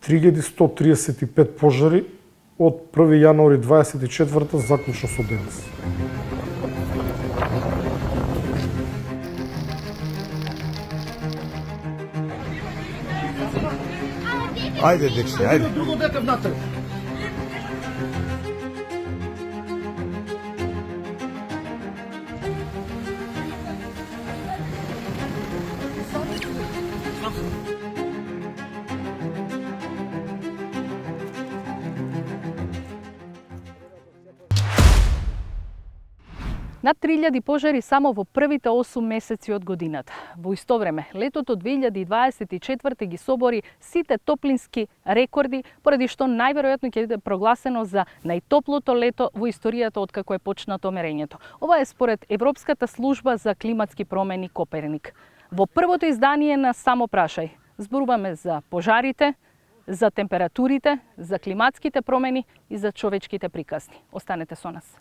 3135 пожари од 1 јануари 24 заклучно со денес. Ајде, дече, ајде. Друго дете внатре. Над 3000 пожари само во првите 8 месеци од годината. Во исто време, летото 2024 ги собори сите топлински рекорди, поради што најверојатно ќе биде прогласено за најтоплото лето во историјата од како е почнато мерењето. Ова е според Европската служба за климатски промени Коперник. Во првото издание на Само прашај зборуваме за пожарите, за температурите, за климатските промени и за човечките приказни. Останете со нас.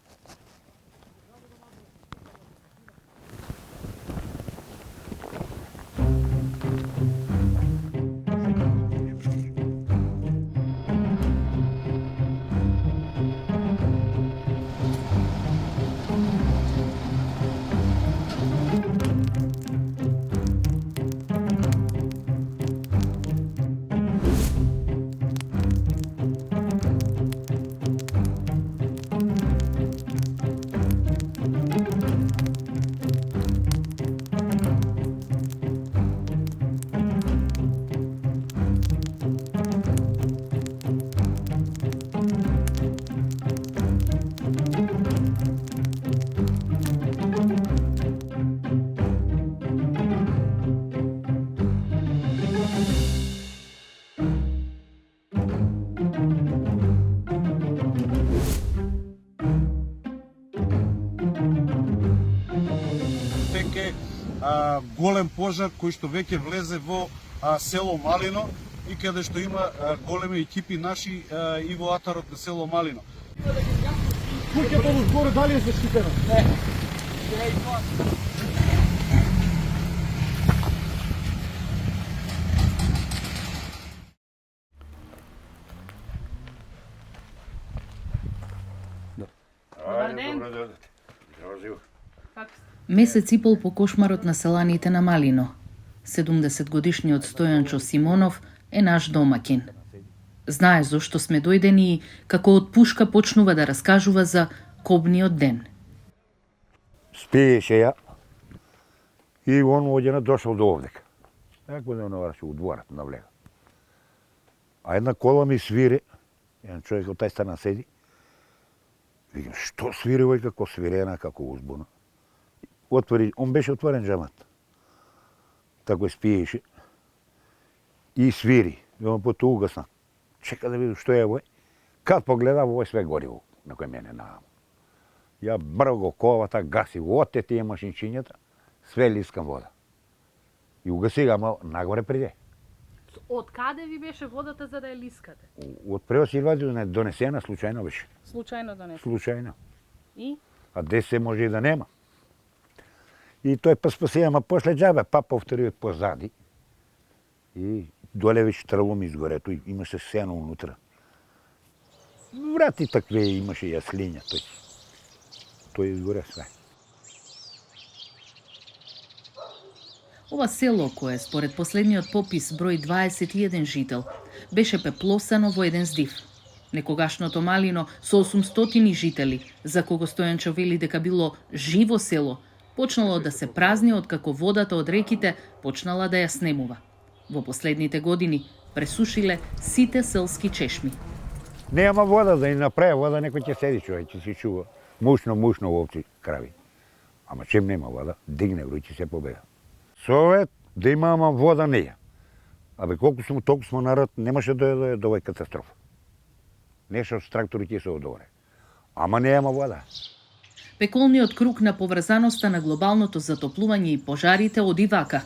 Голем пожар кој што веќе влезе во село Малино и каде што има големи екипи наши и во атарот на село Малино. Куќата во зборе дали е заштитена? Не. Добар ден. Месец и пол по кошмарот на селаните на Малино, 70-годишниот Стојанчо Симонов е наш домакин. Знае зошто сме дојдени и како од пушка почнува да раскажува за кобниот ден. Спиеше ја и он одјена дошол до овдека. Како да наврши у дворот на влега. А една кола ми свири, еден човек од тај страна седи. Викам, што свири ој како свирена, како узбуна. Отвори, он беше отворен джамат. Тако спиеше и свири. И он потоа угасна. Чека да видам што е овој. Кад погледав, овој све гори на кој мене наам. Ја брго ковата, гаси оте тие машинчињата, све лискам вода. И угаси ама нагоре приде. Од каде ви беше водата за да ја лискате? Од превоз Илвазија донесена, случајно беше. Случајно донесена. Случајно. И? А десе може и да нема. И тој па спаси, ама после джабе, па повтори позади. И доле веќе тралум изгорето, имаше сено унутра. Врати такве имаше јаслиња, тој изгоре све. Ова село, кое според последниот попис број 21 жител, беше пеплосано во еден здив. Некогашното Малино со 800 жители, за кого Стојанчо вели дека било живо село, почнало да се празни откако водата од реките почнала да ја снемува. Во последните години пресушиле сите селски чешми. Нема вода, да ни направи вода, некој ќе седи човек, ќе се чува. Мушно, овци, крави. Ама чем нема вода, дигне вруќи се побега. Совет да има, ама вода не е. Абе колку сме, толку сме народ, немаше да е до овој катастрофа. Нешто с трактори ќе се одоре. Ама нема вода. Пеколниот круг на поврзаноста на глобалното затоплување и пожарите оди вака.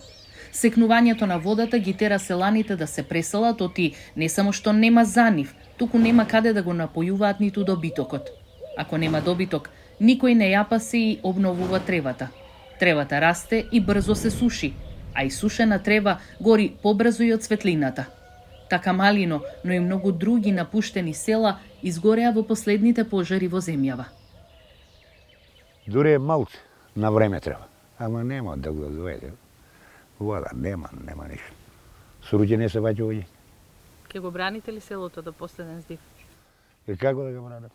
Секнувањето на водата ги тера селаните да се преселат, оти не само што нема за нив, туку нема каде да го напојуваат ниту добитокот. Ако нема добиток, никој не ја паси и обновува тревата. Тревата расте и брзо се суши, а и сушена трева гори побрзо и од светлината. Така Малино, но и многу други напуштени села изгореа во последните пожари во земјава. Дури е малце, на време треба. Ама нема да го доведе. Вода, нема ништо. Суруѓе не се ваѓа овој. Ке го браните ли селото до последен здив? И како да го бранам?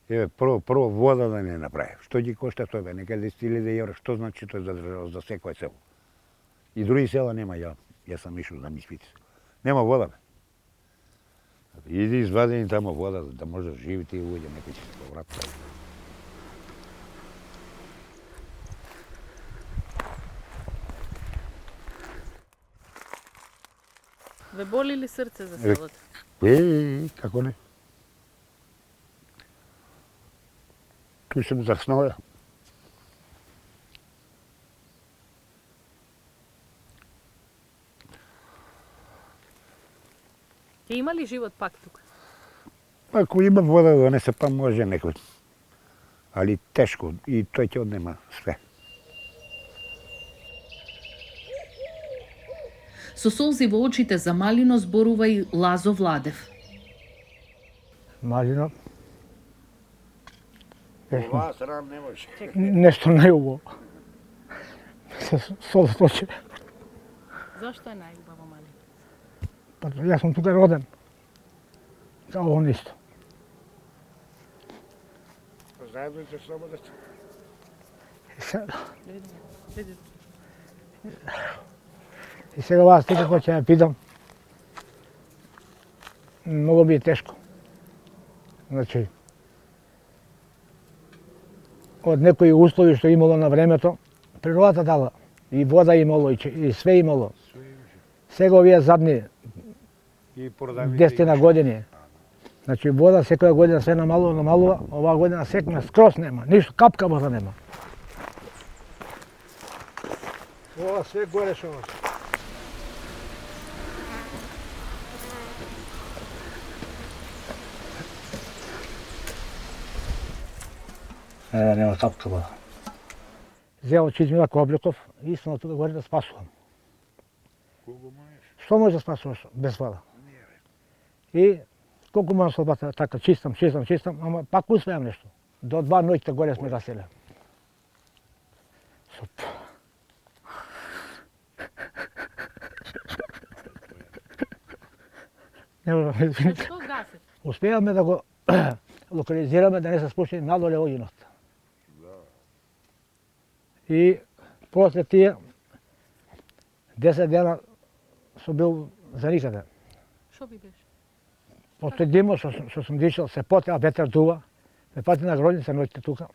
Еве, прво вода да не направи. Што ги кошта тоа, бе? Нека 10.000 евра, што значи тоа за држава, за секој село? И други села нема, ја сам ишол да ми спити. Нема вода, бе. Иди извадени тамо вода, да може да живи тие луѓе, некој ќе се повратат. Ве боли ли срце за селото? Како не? Тој сум заснува. Ќе има ли живот пак тука? Ако има вода да донесе, па може некој. Али тешко и тој ќе однема све. Со солзи во очите за Малино зборува и Лазо Владев. Малино, Ова срам не може. нешто најубаво. Сол случај. Зошто е најубаво Малино? Па јас сум тука роден. Само он исто. Заедно ќе слободат. И сега вас ти како ќе ме питам, многу би е тешко. Значи, од некои услови што имало на времето, природата дала. И вода имало, и све имало. Сега овие задни И 10 години. Значи вода секоја година се намалува, оваа година секна скроз нема, ништо, капка вода нема. Ова све горе шо. Нема капка вода. Зел Чизмила Кобликов, истина тука горе да спасувам. Што може да спасуваш без вода? И колку можам слобата така чистам, ама пак успеам нешто. До 2 ноќта горе сме гаселе. Не можам да извините. Што гасите? Успеавме да го локализираме да не се спуши надоле огинот. И после тие 10 дена сум бил за никаде. Што би беше? После димот што сум дишал, се поте, а ветер дува. Ме пати на гробница ноќте тука.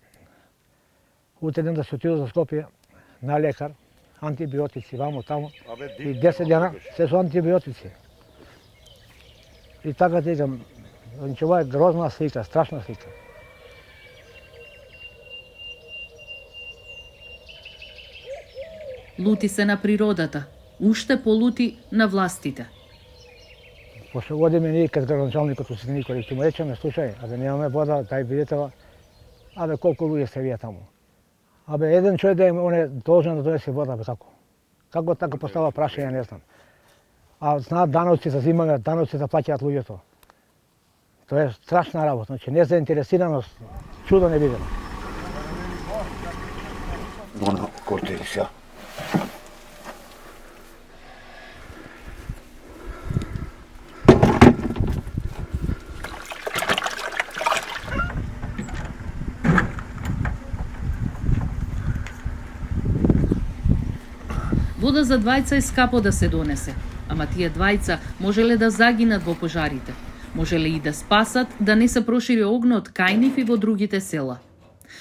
Утреден да се отидов за Скопје на лекар, антибиотици, вамо, тамо. И 10 дена се со антибиотици. И така ти кажам, значи ова е грозна слика, страшна слика. Лути се на природата, уште полути на властите. Пошто одиме ние кај градоначалникот у Ситниколи, ќе му речеме, слушај, абе немаме вода, дај бидете, абе колку луѓе се вие таму. Абе еден човек да он е должен да донесе вода, бе како? Како така постава прашање, не знам. А знаат даноци за зимање, даноци да плаќаат луѓето. Тоа е страшна работа, значи незаинтересираност, чудо не видено. Оно, коте се. Вода за двајца е скапо да се донесе, ама тие двајца можеле да загинат во пожарите. Можеле и да спасат да не се прошири огнот кај нив и во другите села.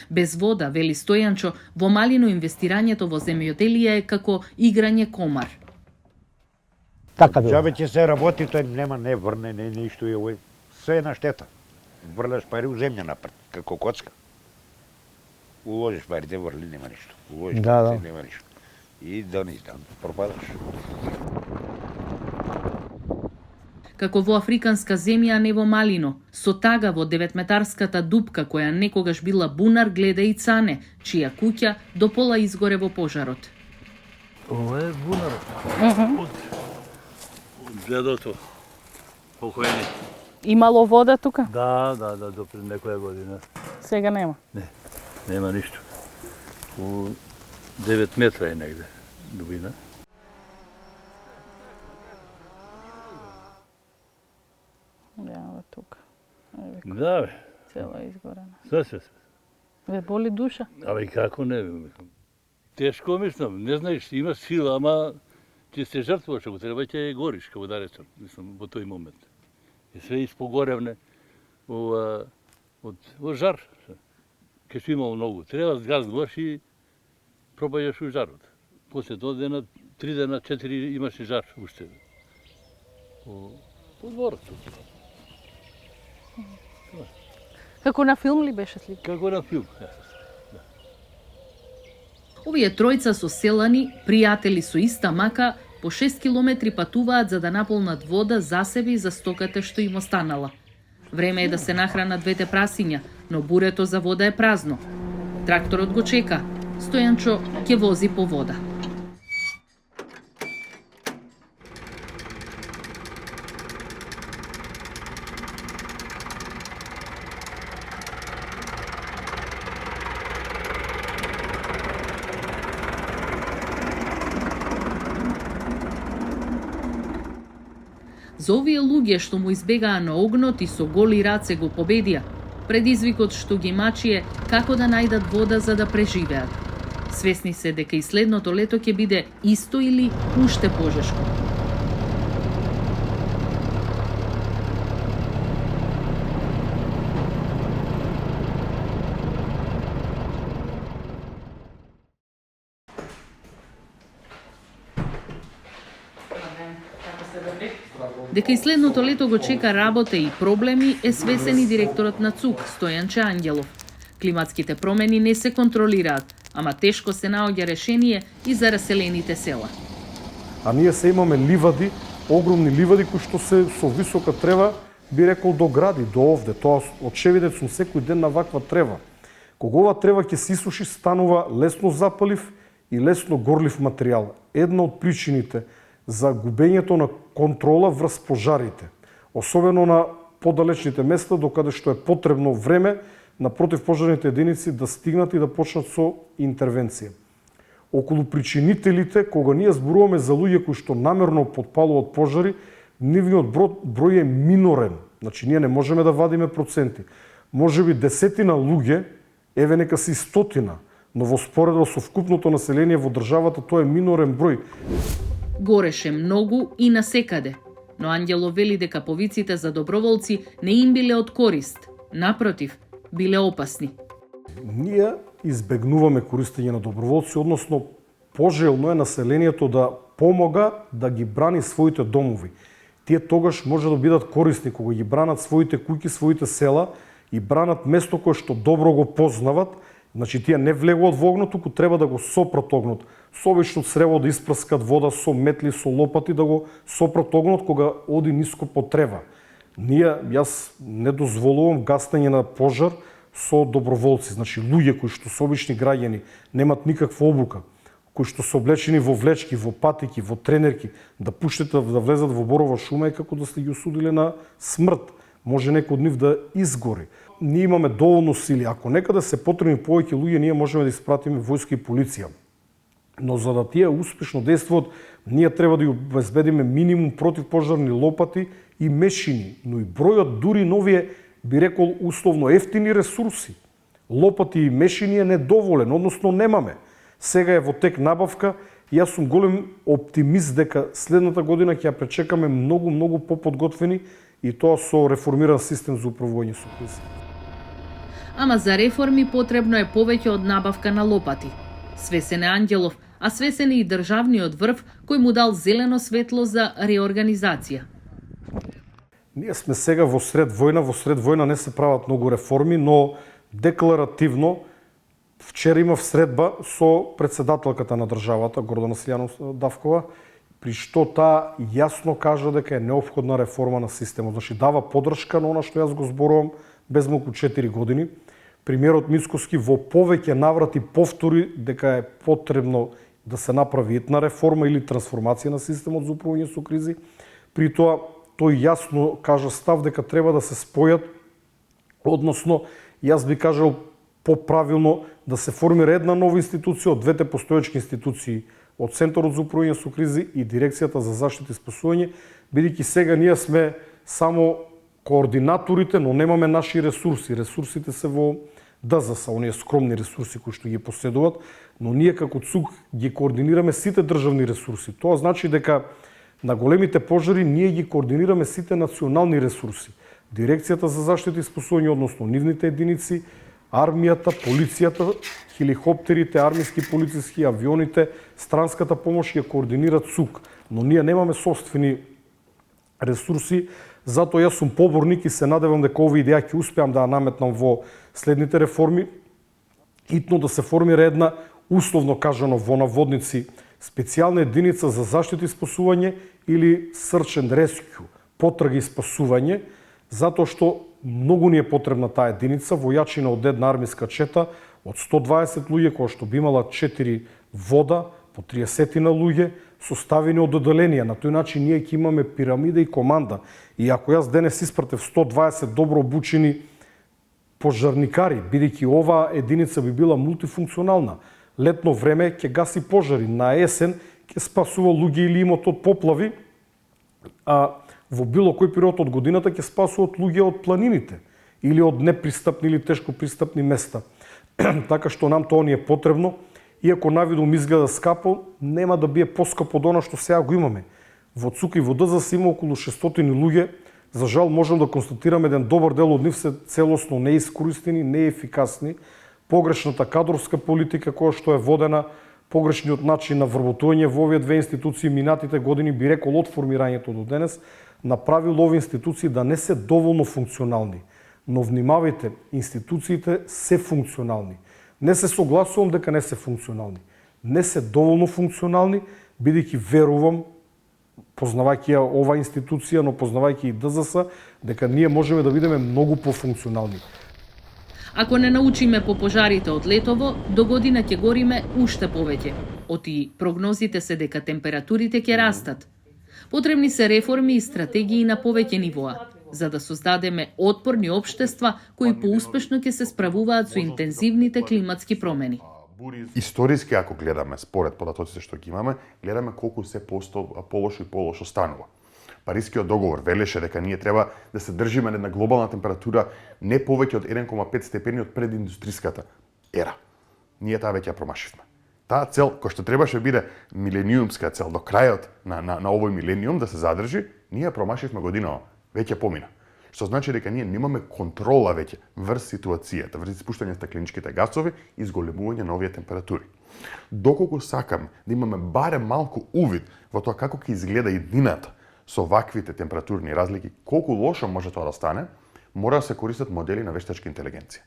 Без вода, вели Стојанчо, во Малино инвестирањето во земјоделие е како играње комар. Така било. Джабе ќе се работи, тој нема не врне, не ништо и овој. Се е на штета. Врлеш пари у земја напред, како коцка. Уложиш парите, врли, нема ништо. Уложиш Да, парите, да. нема ништо. И да пропадаш. Како во африканска земја, а не во Малино, со тага во 9-метарската дупка која некогаш била бунар гледа и Цане, чија куќа до пола изгоре во пожарот. Ова е бунар. дедото, покојни. Имало вода тука? Да, до пред некоја година. Сега нема. Нема ништо. У 9 метра е негде дубина. Ево тука. Да, бе. Цела изгорена. Се. Ве боли душа? Абе, како не, мислам. Тешко, мислам, не знаеш, имаш сила, ама ти се жртвуваш, ако треба ќе гориш, како да речам, мислам, во тој момент. И све испогоревне во жар. Ке што имало многу. Треба газ гориш и пробајаш у жарот. После до дена, 3 дена, 4 имаш и жар уште. По дворот. Како на филм ли беше слика? Како на филм. Овие тројца со селани, пријатели со иста мака, по 6 километри патуваат за да наполнат вода за себе и за стоката што им останала. Време е да се нахранат двете прасиња, но бурето за вода е празно. Тракторот го чека. Стојанчо ќе вози по вода. За овие луѓе што му избегаа на огнот и со голи раце го победија, предизвикот што ги мачи е како да најдат вода за да преживеат. Свесни се дека и следното лето ќе биде исто или уште пожешко. Дека и следното лето го чека работа и проблеми е свесен и директорот на ЦУК, Стојанче Ангелов. Климатските промени не се контролираат, ама тешко се наоѓа решение и за раселените села. А ние се имаме ливади, огромни ливади кои што се со висока трева, би рекол до гради, до овде. Тоа очевидец сум секој ден на ваква трева. Кога ова трева ќе се исуши, станува лесно запалив и лесно горлив материјал. Една од причините за губењето на контрола врз пожарите, особено на подалечните места, докаде што е потребно време на противпожарните единици да стигнат и да почнат со интервенција. Околу причинителите, кога ние зборуваме за луѓе кои што намерно потпалуваат пожари, нивниот број е минорен. Значи, ние не можеме да вадиме проценти. Може би 10 луѓе, еве нека си 100, но во споредба со вкупното население во државата тоа е минорен број. Гореше многу и насекаде, но Ангелов вели дека повиците за доброволци не им биле од корист, напротив, биле опасни. Ние избегнуваме користење на доброволци, односно пожелно е населението да помога да ги брани своите домови. Тие тогаш може да бидат корисни кога ги бранат своите куќи, своите села и бранат место кое што добро го познават. Значи, тие не влегуваат во огнот, туку треба да го сопрат огнот. Со обично црево да испрскат вода со метли, со лопати, да го сопрат огнот кога оди ниско по трева. Јас не дозволувам гасење на пожар со доброволци. Значи, луѓе кои што се обични граѓани, немат никаква обука, кои што се облечени во влечки, во патики, во тренерки, да пуштите да влезат во борова шума е како да сте ги осудиле на смрт. Може некој од нив да изгори. Ние имаме доволно сили. Ако некаде се потребни повеќе луѓе, ние можеме да испратиме војска и полиција. Но за да тие успешно действуваат, ние треба да ја обезбедиме минимум противпожарни лопати и мешини, но и бројот дури новие, би рекол, условно ефтини ресурси. Лопати и мешини е недоволен, односно немаме. Сега е во тек набавка и јас сум голем оптимист дека следната година ќе ја пречекаме многу поподготвени и тоа со реформиран систем за управување со кризи. Ама за реформи потребно е повеќе од набавка на лопати. Свесен е Ангелов, а свесен е и државниот врв кој му дал зелено светло за реорганизација. Ние сме сега во сред војна не се прават многу реформи, но декларативно вчера имав средба со председателката на државата, Гордана Силјанов-Давкова, при што таа јасно кажа дека е неопходна реформа на системот. Значи, дава подршка на она што јас го зборувам без малку 4 години. Премиерот Мицкоски во повеќе наврати повтори дека е потребно да се направи етна реформа или трансформација на системот за управување со кризи. При тоа, тој јасно кажа став дека треба да се спојат, односно, јас би кажал поправилно да се формира една нова институција од двете постоечки институции, од Центарот за управување со кризи и Дирекцијата за заштита и спасување, бидејќи сега ние сме само координаторите, но немаме наши ресурси. Ресурсите се во ДЗС, оние скромни ресурси кои што ги поседуваат, но ние како ЦУК ги координираме сите државни ресурси. Тоа значи дека на големите пожари ние ги координираме сите национални ресурси. Дирекцијата за заштита и спасување, односно нивните единици, армијата, полицијата, хеликоптерите, армиски полициски авионите, странската помош ја координира ЦУК, но ние немаме собствени ресурси. Затоа јас сум поборник и се надевам дека овие идеја ќе успеам да ја наметнам во следните реформи. Итно да се формира една, условно кажано во наводници, специјална единица за заштита и спасување или search and rescue, потрага и спасување, затоа што многу ни е потребна таа единица, војачина од една армиска чета, од 120 луѓе, која што би имала 4 вода, по 30 на луѓе, составени од одделенија. На тој начин ние ќе имаме пирамида и команда. И ако јас денес испратев 120 добро обучени пожарникари, бидејќи оваа единица би била мултифункционална, летно време ќе гаси пожари, на есен ќе спасува луѓе или имот од поплави, а во било кој период од годината ќе спасуваат луѓе од планините или од непристапни или тешко пристапни места. Така што нам тоа ни е потребно. Иако навидом изгледа скапо, нема да бие поскапо од она што сега го имаме. Во ЦУК и во ДЗС има околу 600 луѓе. За жал можем да констатираме еден добар дел од нив се целосно неискористени, неефикасни. Погрешната кадровска политика која што е водена, погрешниот начин на вработување во овие две институции минатите години, би рекол од формирањето до денес, направил овие институции да не се доволно функционални. Но внимавајте, институциите се функционални. Не се согласувам дека не се функционални. Не се доволно функционални, бидејќи верувам, познавајќи ја ова институција, но познавајќи и ДЗС, дека ние можеме да бидеме многу пофункционални. Ако не научиме по пожарите од летово, до година ќе гориме уште повеќе. Оти прогнозите се дека температурите ќе растат. Потребни се реформи и стратегии на повеќе нивоа, за да создадеме отпорни општества кои поуспешно ќе се справуваат со интензивните климатски промени. Историски, ако гледаме, според податоците што ги имаме, гледаме колку се полошо и полошо станува. Парискиот договор велеше дека ние треба да се држиме на една глобална температура не повеќе од 1,5 степени од прединдустриската ера. Ние таа веќе ја промашивме. Таа цел, која што требаше биде милениумска цел до крајот на овој милениум да се задржи, ние ја промашивме година, веќе помина. Што значи дека ние немаме контрола веќе врз ситуацијата, врз испуштање стакленичките гасови и зголемување на овие температури. Доколку сакам да имаме барем малку увид во тоа како ќе изгледа иднината со ваквите температурни разлики, колку лошо може тоа да стане, мора да се користат модели на вештачка интелигенција.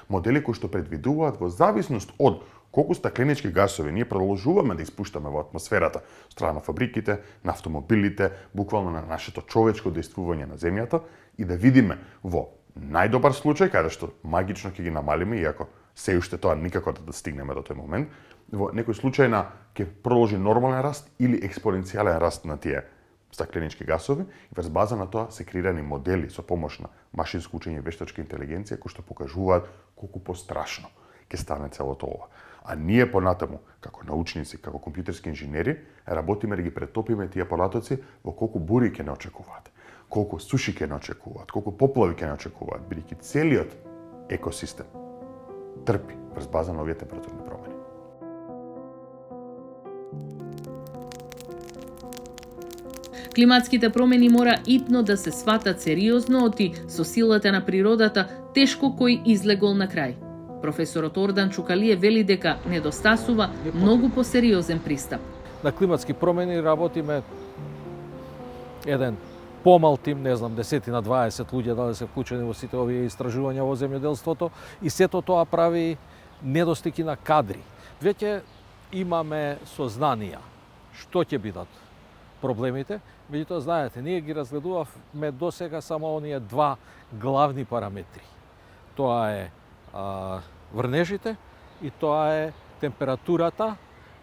Модели кои што предвидуваат во зависност од колку стакленички гасови ние продолжуваме да испуштаме во атмосферата, страна на фабриките, на автомобилите, буквално на нашето човечко дејствување на земјата и да видиме во најдобар случај, каде што магично ќе ги намалиме, иако се уште тоа никако да стигнеме до тој момент, во некој случај на ќе продолжи нормален раст или експоненцијален раст на тие стакленички гасови и врз база на тоа се креирани модели со помош на машинско учење и вештачка интелигенција кои што покажуваат колку пострашно ќе стане целото ова. А ние понатаму, како научници, како компјутерски инженери, работиме да ги претопиме тие податоци во колку бури ќе не очекуваат, колку суши ќе не очекуваат, колку поплави ќе не очекуваат, бидејќи целиот екосистем трпи врз база на овие температурни промени. Климатските промени мора итно да се сватат сериозно, оти со силата на природата тешко кој излегол на крај. Професорот Ордан Чукалие вели дека недостасува многу посериозен пристап. На климатски промени работиме еден помал тим, не знам, 10 на 20 луѓе дали се вклучени во сите овие истражувања во земјоделството и сето тоа прави недостиг на кадри. Веќе имаме сознанија што ќе бидат проблемите, меѓутоа знаете, ние ги разгледувавме досега само оние два главни параметри. Тоа е врнежите и тоа е температурата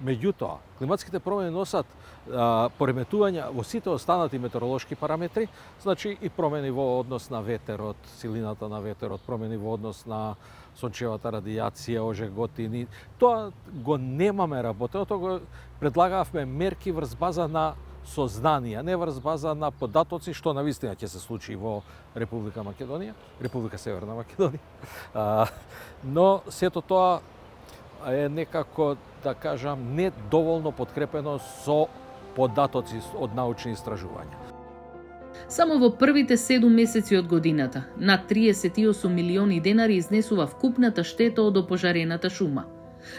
Меѓутоа, климатските промени носат пореметувања во сите останати метеоролошки параметри, значи и промени во однос на ветерот, силината на ветерот, промени во однос на сончевата радијација, ожеготини. Тоа го немаме работено, тоа го предлагавме мерки врз база на сознание, не врз база на податоци, што навистина ќе се случи во Република Македонија, Република Северна Македонија. Но сето тоа е некако, да кажам, не доволно подкрепено со податоци од научни истражувања. Само во првите 7 месеци од годината, над 38 милиони денари изнесува вкупната штета од опожарената шума.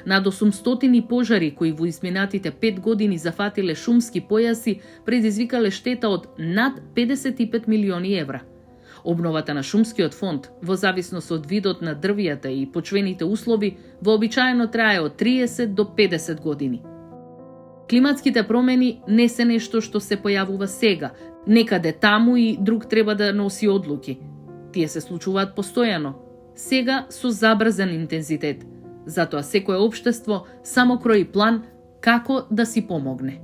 Над 800 пожари кои во изминатите 5 години зафатиле шумски појаси предизвикале штета од над 55 милиони евра. Обновата на шумскиот фонд, во зависност од видот на дрвијата и почвените услови, вообичаено трае од 30 до 50 години. Климатските промени не се нешто што се појавува сега, некаде таму и друг треба да носи одлуки. Тие се случуваат постојано, сега со забрзан интензитет. Затоа секое општество само крои план како да си помогне.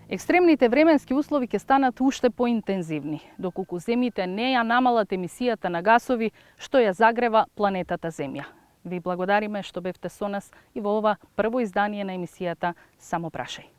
Екстремните временски услови ќе станат уште поинтензивни, доколку земјите не ја намалат емисијата на гасови што ја загрева планетата Земја. Ви благодариме што бевте со нас и во ова прво издание на емисијата Само прашај.